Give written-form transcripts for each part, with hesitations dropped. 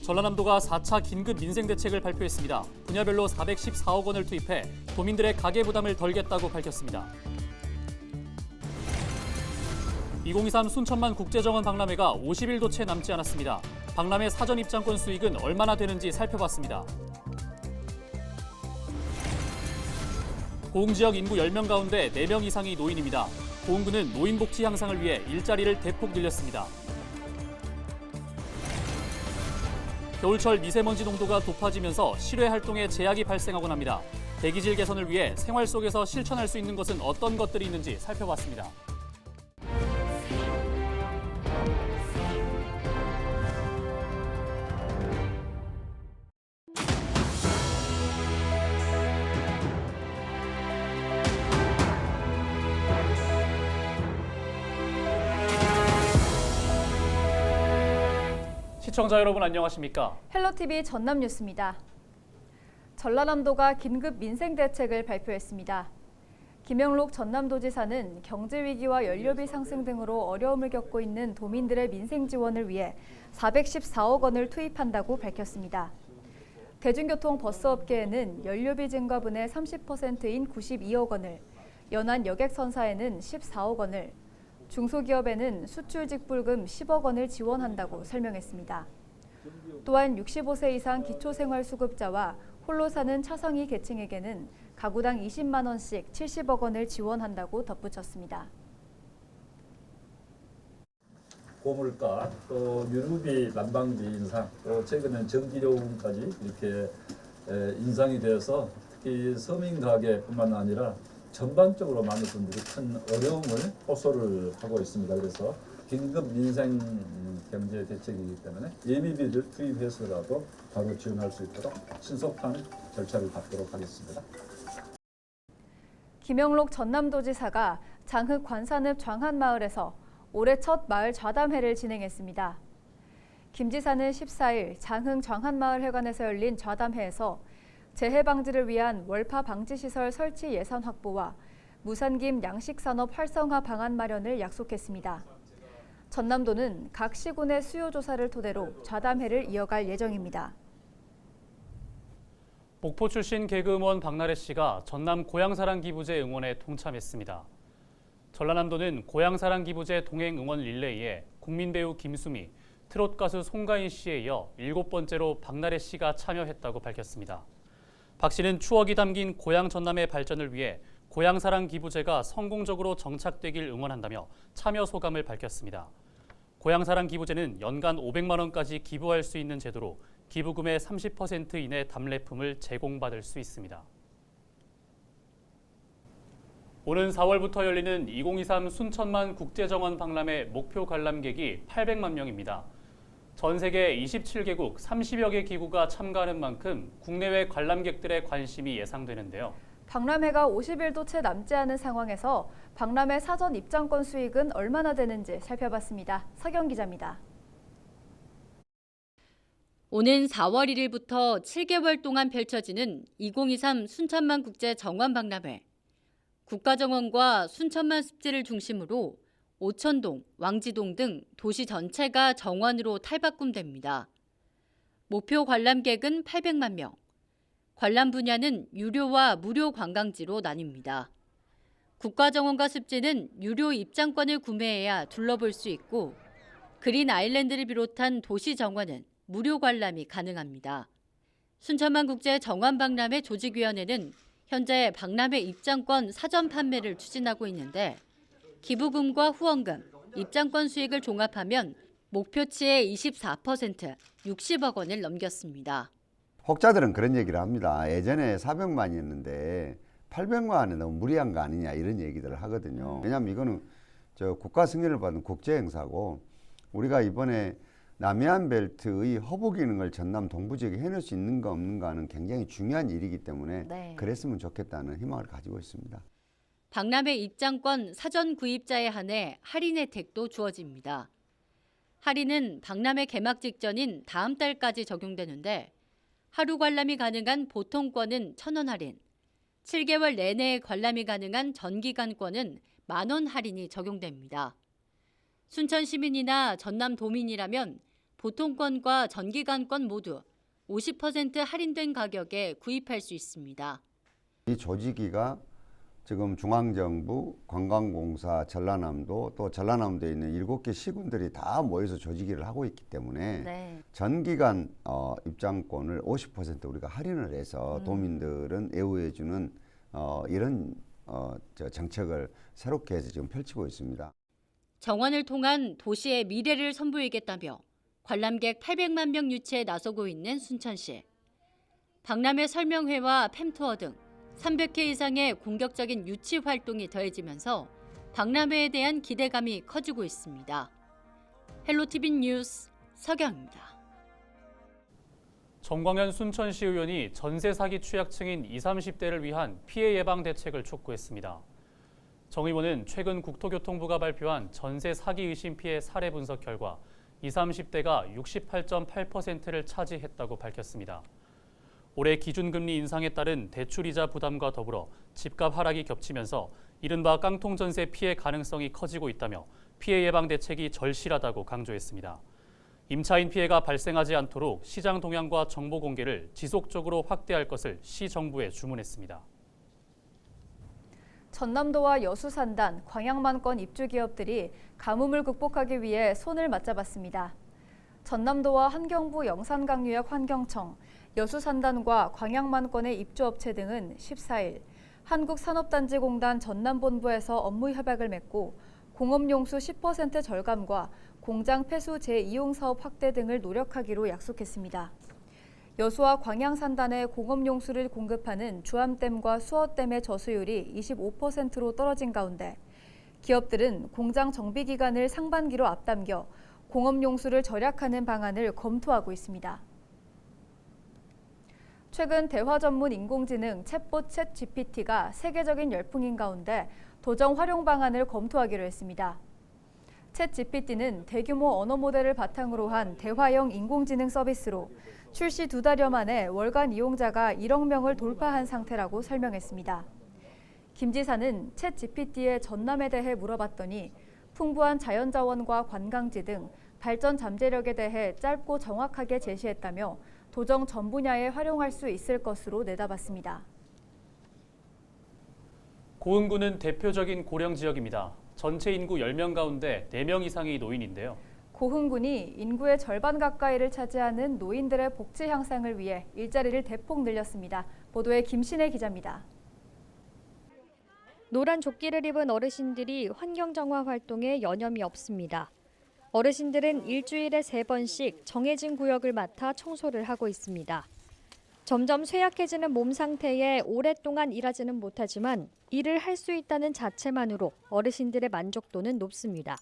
전라남도가 4차 긴급 민생대책을 발표했습니다. 분야별로 414억 원을 투입해 도민들의 가계 부담을 덜겠다고 밝혔습니다. 2023 순천만 국제정원 박람회가 50일도 채 남지 않았습니다. 박람회 사전 입장권 수익은 얼마나 되는지 살펴봤습니다. 고흥지역 인구 10명 가운데 4명 이상이 노인입니다. 고흥구는 노인 복지 향상을 위해 일자리를 대폭 늘렸습니다. 겨울철 미세먼지 농도가 높아지면서 실외 활동에 제약이 발생하곤 합니다. 대기질 개선을 위해 생활 속에서 실천할 수 있는 것은 어떤 것들이 있는지 살펴봤습니다. 시청자 여러분 안녕하십니까? 헬로티비 전남뉴스입니다. 전라남도가 긴급 민생대책을 발표했습니다. 김영록 전남도지사는 경제위기와 연료비 상승 등으로 어려움을 겪고 있는 도민들의 민생 지원을 위해 414억 원을 투입한다고 밝혔습니다. 대중교통 버스업계에는 연료비 증가분의 30%인 92억 원을, 연안 여객선사에는 14억 원을, 중소기업에는 수출직불금 10억 원을 지원한다고 설명했습니다. 또한 65세 이상 기초생활수급자와 홀로 사는 차상위 계층에게는 가구당 20만 원씩 70억 원을 지원한다고 덧붙였습니다. 고물가, 또 유류비, 난방비 인상, 또 최근엔 전기요금까지 이렇게 인상이 되어서 특히 서민 가게뿐만 아니라 전반적으로 많은 분들이 큰 어려움을 호소를 하고 있습니다. 그래서 긴급 민생 경제 대책이기 때문에 예비비를 투입해서라도 바로 지원할 수 있도록 신속한 절차를 밟도록 하겠습니다. 김영록 전남도지사가 장흥 관산읍 장한마을에서 올해 첫 마을 좌담회를 진행했습니다. 김 지사는 14일 장흥 장한마을회관에서 열린 좌담회에서 재해 방지를 위한 월파 방지시설 설치 예산 확보와 무산김 양식산업 활성화 방안 마련을 약속했습니다. 전남도는 각 시군의 수요 조사를 토대로 좌담회를 이어갈 예정입니다. 목포 출신 개그우먼 박나래 씨가 전남 고향사랑 기부제 응원에 동참했습니다. 전라남도는 고향사랑 기부제 동행 응원 릴레이에 국민배우 김수미, 트롯 가수 송가인 씨에 이어 7번째로 박나래 씨가 참여했다고 밝혔습니다. 박 씨는 추억이 담긴 고향 전남의 발전을 위해 고향사랑 기부제가 성공적으로 정착되길 응원한다며 참여 소감을 밝혔습니다. 고향사랑 기부제는 연간 500만 원까지 기부할 수 있는 제도로 기부금의 30% 이내 답례품을 제공받을 수 있습니다. 오는 4월부터 열리는 2023 순천만 국제정원 박람회 목표 관람객이 800만 명입니다. 전 세계 27개국 30여 개 기구가 참가하는 만큼 국내외 관람객들의 관심이 예상되는데요. 박람회가 50일도 채 남지 않은 상황에서 박람회 사전 입장권 수익은 얼마나 되는지 살펴봤습니다. 서경 기자입니다. 오는 4월 1일부터 7개월 동안 펼쳐지는 2023 순천만 국제 정원 박람회. 국가정원과 순천만 습지를 중심으로 오천동, 왕지동 등 도시 전체가 정원으로 탈바꿈됩니다. 목표 관람객은 800만 명. 관람 분야는 유료와 무료 관광지로 나뉩니다. 국가정원과 습지는 유료 입장권을 구매해야 둘러볼 수 있고 그린 아일랜드를 비롯한 도시 정원은 무료 관람이 가능합니다. 순천만 국제 정원 박람회 조직위원회는 현재 박람회 입장권 사전 판매를 추진하고 있는데 기부금과 후원금, 입장권 수익을 종합하면 목표치의 24%, 60억 원을 넘겼습니다. 혹자들은 그런 얘기를 합니다. 예전에 400만이었는데 800만은 너무 무리한 거 아니냐 이런 얘기들을 하거든요. 왜냐하면 이거는 국가 승인을 받은 국제 행사고 우리가 이번에 남해안 벨트의 허브 기능을 전남 동부 지역에 해낼 수 있는가 없는가는 굉장히 중요한 일이기 때문에 그랬으면 좋겠다는 희망을 가지고 있습니다. 박람회 입장권 사전 구입자에 한해 할인 혜택도 주어집니다. 할인은 박람회 개막 직전인 다음 달까지 적용되는데 하루 관람이 가능한 보통권은 1,000원 할인, 7개월 내내 관람이 가능한 전기간권은 10,000원 할인이 적용됩니다. 순천 시민이나 전남 도민이라면 보통권과 전기간권 모두 50% 할인된 가격에 구입할 수 있습니다. 이 조직위가 지금 중앙정부, 관광공사, 전라남도 또 전라남도에 있는 7개 시군들이 다 모여서 조직위를 하고 있기 때문에 네. 전기간 입장권을 50% 우리가 할인을 해서 도민들은 애우해주는 이런 정책을 새롭게 해서 지금 펼치고 있습니다. 정원을 통한 도시의 미래를 선보이겠다며 관람객 800만 명 유치에 나서고 있는 순천시. 박람회 설명회와 팸투어 등 300회 이상의 공격적인 유치 활동이 더해지면서 박람회에 대한 기대감이 커지고 있습니다. 헬로티비 뉴스 서경입니다. 정광현 순천시 의원이 전세 사기 취약층인 20, 30대를 위한 피해 예방 대책을 촉구했습니다. 정 의원은 최근 국토교통부가 발표한 전세 사기 의심 피해 사례 분석 결과 20, 30대가 68.8%를 차지했다고 밝혔습니다. 올해 기준금리 인상에 따른 대출이자 부담과 더불어 집값 하락이 겹치면서 이른바 깡통 전세 피해 가능성이 커지고 있다며 피해 예방 대책이 절실하다고 강조했습니다. 임차인 피해가 발생하지 않도록 시장 동향과 정보 공개를 지속적으로 확대할 것을 시 정부에 주문했습니다. 전남도와 여수산단, 광양만권 입주기업들이 가뭄을 극복하기 위해 손을 맞잡았습니다. 전남도와 한경부 영산강유역 환경청, 여수산단과 광양만권의 입주업체 등은 14일 한국산업단지공단 전남본부에서 업무 협약을 맺고 공업용수 10% 절감과 공장 폐수 재이용 사업 확대 등을 노력하기로 약속했습니다. 여수와 광양산단에 공업용수를 공급하는 주암댐과 수어댐의 저수율이 25%로 떨어진 가운데 기업들은 공장 정비 기간을 상반기로 앞당겨 공업용수를 절약하는 방안을 검토하고 있습니다. 최근 대화 전문 인공지능 챗봇 챗GPT가 세계적인 열풍인 가운데 도정 활용 방안을 검토하기로 했습니다. 챗GPT는 대규모 언어 모델을 바탕으로 한 대화형 인공지능 서비스로 출시 2달여 만에 월간 이용자가 1억 명을 돌파한 상태라고 설명했습니다. 김 지사는 챗GPT의 전남에 대해 물어봤더니 풍부한 자연자원과 관광지 등 발전 잠재력에 대해 짧고 정확하게 제시했다며 도정 전 분야에 활용할 수 있을 것으로 내다봤습니다. 고흥군은 대표적인 고령 지역입니다. 전체 인구 10명 가운데 4명 이상이 노인인데요. 고흥군이 인구의 절반 가까이를 차지하는 노인들의 복지 향상을 위해 일자리를 대폭 늘렸습니다. 보도에 김신혜 기자입니다. 노란 조끼를 입은 어르신들이 환경정화 활동에 여념이 없습니다. 어르신들은 일주일에 3번씩 정해진 구역을 맡아 청소를 하고 있습니다. 점점 쇠약해지는 몸 상태에 오랫동안 일하지는 못하지만 일을 할 수 있다는 자체만으로 어르신들의 만족도는 높습니다.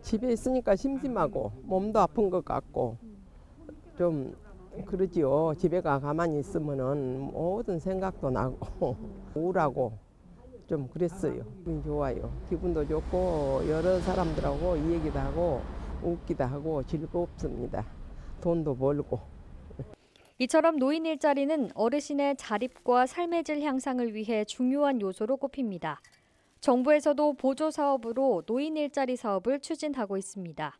집에 있으니까 심심하고 몸도 아픈 것 같고 좀 그러지요. 집에 가만히 있으면은 모든 생각도 나고 우울하고 좀 그랬어요. 기분이 좋아요. 기분도 좋고 여러 사람들하고 이 얘기도 하고 웃기도 하고 즐겁습니다. 돈도 벌고. 이처럼 노인 일자리는 어르신의 자립과 삶의 질 향상을 위해 중요한 요소로 꼽힙니다. 정부에서도 보조 사업으로 노인 일자리 사업을 추진하고 있습니다.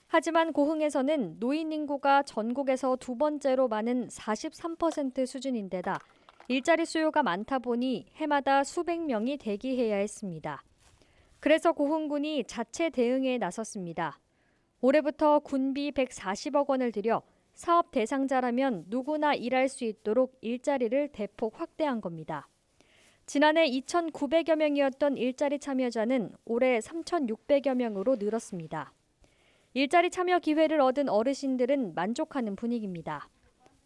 하지만 고흥에서는 노인 인구가 전국에서 2번째로 많은 43% 수준인데다 일자리 수요가 많다 보니 해마다 수백 명이 대기해야 했습니다. 그래서 고흥군이 자체 대응에 나섰습니다. 올해부터 군비 140억 원을 들여 사업 대상자라면 누구나 일할 수 있도록 일자리를 대폭 확대한 겁니다. 지난해 2,900여 명이었던 일자리 참여자는 올해 3,600여 명으로 늘었습니다. 일자리 참여 기회를 얻은 어르신들은 만족하는 분위기입니다.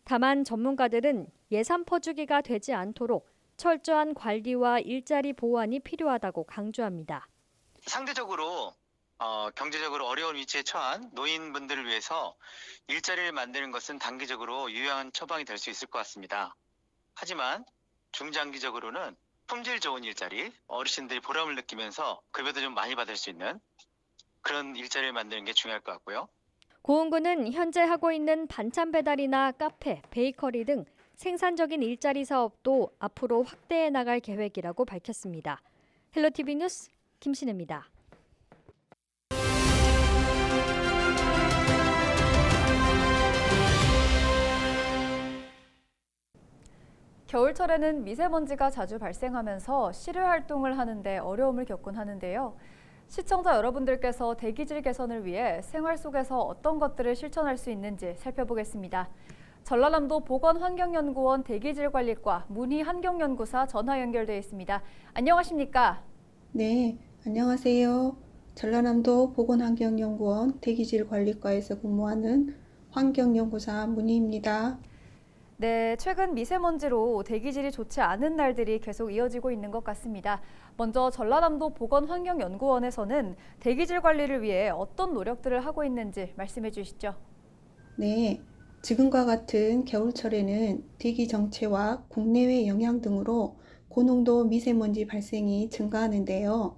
다만 전문가들은 예산 퍼주기가 되지 않도록 철저한 관리와 일자리 보완이 필요하다고 강조합니다. 상대적으로 경제적으로 어려운 위치에 처한 노인분들을 위해서 일자리를 만드는 것은 단기적으로 유용한 처방이 될 수 있을 것 같습니다. 하지만 중장기적으로는 품질 좋은 일자리, 어르신들이 보람을 느끼면서 급여도 좀 많이 받을 수 있는 그런 일자리를 만드는 게 중요할 것 같고요. 고흥군은 현재 하고 있는 반찬 배달이나 카페, 베이커리 등 생산적인 일자리 사업도 앞으로 확대해 나갈 계획이라고 밝혔습니다. 헬로티비 뉴스 김신혜입니다. 겨울철에는 미세먼지가 자주 발생하면서 실외 활동을 하는데 어려움을 겪곤 하는데요. 시청자 여러분들께서 대기질 개선을 위해 생활 속에서 어떤 것들을 실천할 수 있는지 살펴보겠습니다. 전라남도 보건환경연구원 대기질관리과 문희환경연구사 전화 연결되어 있습니다. 안녕하십니까? 네, 안녕하세요. 전라남도 보건환경연구원 대기질관리과에서 근무하는 환경연구사 문희입니다. 네, 최근 미세먼지로 대기질이 좋지 않은 날들이 계속 이어지고 있는 것 같습니다. 먼저 전라남도 보건환경연구원에서는 대기질 관리를 위해 어떤 노력들을 하고 있는지 말씀해 주시죠. 네, 지금과 같은 겨울철에는 대기 정체와 국내외 영향 등으로 고농도 미세먼지 발생이 증가하는데요.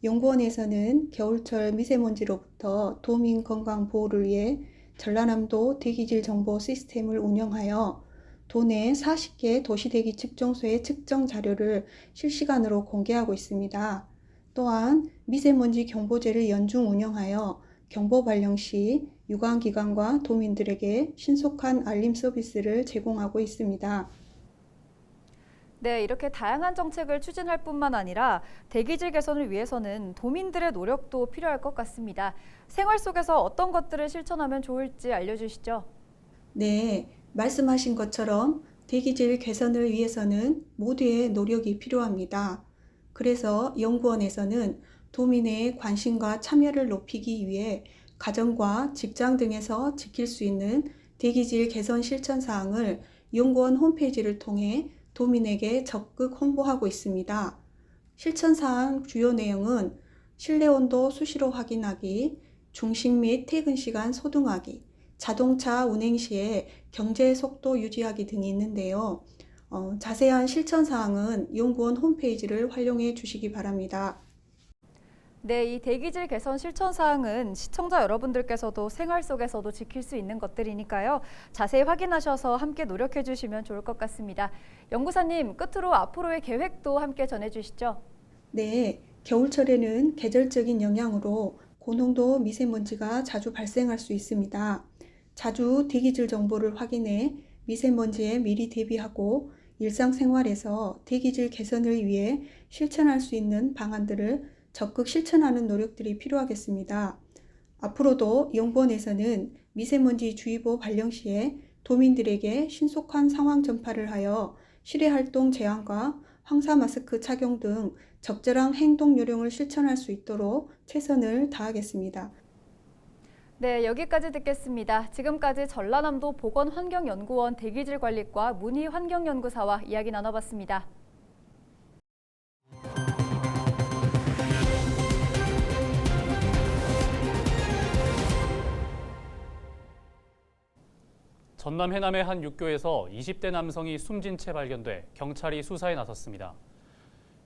연구원에서는 겨울철 미세먼지로부터 도민 건강 보호를 위해 전라남도 대기질 정보 시스템을 운영하여 도내 40개 도시대기 측정소의 측정 자료를 실시간으로 공개하고 있습니다. 또한 미세먼지 경보제를 연중 운영하여 경보 발령 시 유관기관과 도민들에게 신속한 알림 서비스를 제공하고 있습니다. 네, 이렇게 다양한 정책을 추진할 뿐만 아니라 대기질 개선을 위해서는 도민들의 노력도 필요할 것 같습니다. 생활 속에서 어떤 것들을 실천하면 좋을지 알려주시죠. 네, 말씀하신 것처럼 대기질 개선을 위해서는 모두의 노력이 필요합니다. 그래서 연구원에서는 도민의 관심과 참여를 높이기 위해 가정과 직장 등에서 지킬 수 있는 대기질 개선 실천 사항을 연구원 홈페이지를 통해 도민에게 적극 홍보하고 있습니다. 실천 사항 주요 내용은 실내 온도 수시로 확인하기, 중식 및 퇴근 시간 소등하기, 자동차 운행 시에 경제 속도 유지하기 등이 있는데요. 자세한 실천 사항은 연구원 홈페이지를 활용해 주시기 바랍니다. 네, 이 대기질 개선 실천 사항은 시청자 여러분들께서도 생활 속에서도 지킬 수 있는 것들이니까요. 자세히 확인하셔서 함께 노력해 주시면 좋을 것 같습니다. 연구사님, 끝으로 앞으로의 계획도 함께 전해주시죠. 네, 겨울철에는 계절적인 영향으로 고농도 미세먼지가 자주 발생할 수 있습니다. 자주 대기질 정보를 확인해 미세먼지에 미리 대비하고 일상생활에서 대기질 개선을 위해 실천할 수 있는 방안들을 적극 실천하는 노력들이 필요하겠습니다. 앞으로도 연구원에서는 미세먼지 주의보 발령 시에 도민들에게 신속한 상황 전파를 하여 실외 활동 제한과 황사 마스크 착용 등 적절한 행동 요령을 실천할 수 있도록 최선을 다하겠습니다. 네, 여기까지 듣겠습니다. 지금까지 전라남도 보건환경연구원 대기질관리과 문희환경연구사와 이야기 나눠봤습니다. 전남 해남의 한 육교에서 20대 남성이 숨진 채 발견돼 경찰이 수사에 나섰습니다.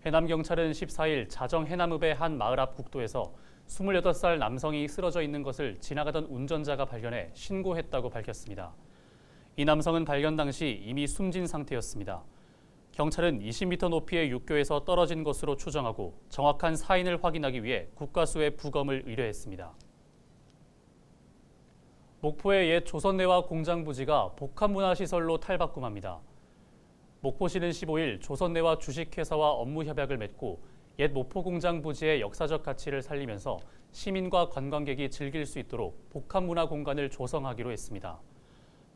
해남경찰은 14일 자정 해남읍의 한 마을 앞 국도에서 28살 남성이 쓰러져 있는 것을 지나가던 운전자가 발견해 신고했다고 밝혔습니다. 이 남성은 발견 당시 이미 숨진 상태였습니다. 경찰은 20m 높이의 육교에서 떨어진 것으로 추정하고 정확한 사인을 확인하기 위해 국과수에 부검을 의뢰했습니다. 목포의 옛 조선내화 공장 부지가 복합문화시설로 탈바꿈합니다. 목포시는 15일 조선내화 주식회사와 업무 협약을 맺고 옛 목포공장 부지의 역사적 가치를 살리면서 시민과 관광객이 즐길 수 있도록 복합문화 공간을 조성하기로 했습니다.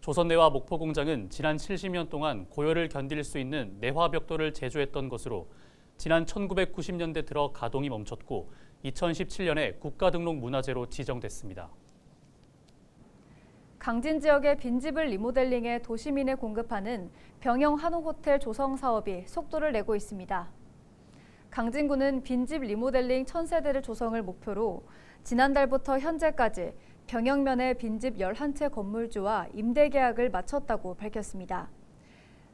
조선내화 목포공장은 지난 70년 동안 고열을 견딜 수 있는 내화벽돌을 제조했던 것으로 지난 1990년대 들어 가동이 멈췄고 2017년에 국가등록 문화재로 지정됐습니다. 강진 지역의 빈집을 리모델링해 도시민에 공급하는 병영 한옥호텔 조성 사업이 속도를 내고 있습니다. 강진구는 빈집 리모델링 1000세대를 조성을 목표로 지난달부터 현재까지 병영면의 빈집 11채 건물주와 임대 계약을 마쳤다고 밝혔습니다.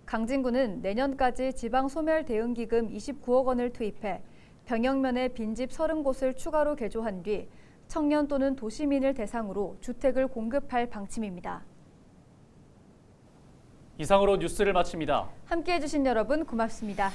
강진구는 내년까지 지방소멸대응기금 29억 원을 투입해 병영면의 빈집 30곳을 추가로 개조한 뒤 청년 또는 도시민을 대상으로 주택을 공급할 방침입니다. 이상으로 뉴스를 마칩니다. 함께해 주신 여러분 고맙습니다.